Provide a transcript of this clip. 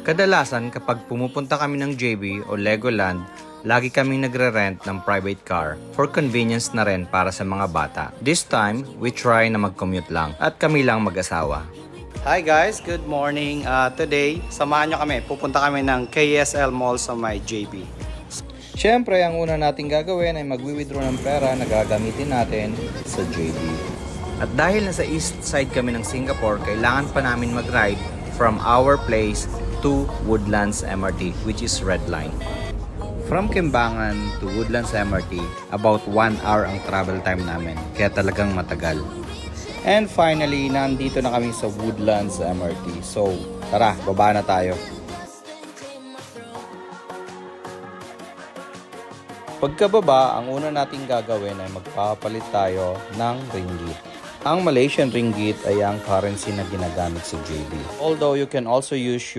Kadalasan kapag pumupunta kami ng JB o Legoland, lagi kaming nagre-rent ng private car for convenience na rin para sa mga bata. This time, we try na mag-commute lang at kami lang mag-asawa. Hi guys, good morning. Today, samahan nyo kami. Pupunta kami ng KSL Mall sa may JB. Siyempre, ang una nating gagawin ay mag-withdraw ng pera na gagamitin natin sa JB. At dahil nasa east side kami ng Singapore, kailangan pa namin mag-ride from our place to Woodlands MRT, which is Red Line. From Kimbangan to Woodlands MRT, about 1 hour ang travel time namin, kaya talagang matagal. And finally, nandito na kami sa Woodlands MRT. So, tara, baba na tayo. Pagkababa, ang una nating gagawin ay magpapalit tayo ng ringgit. Ang Malaysian ringgit ay ang currency na ginagamit sa JB. Although you can also use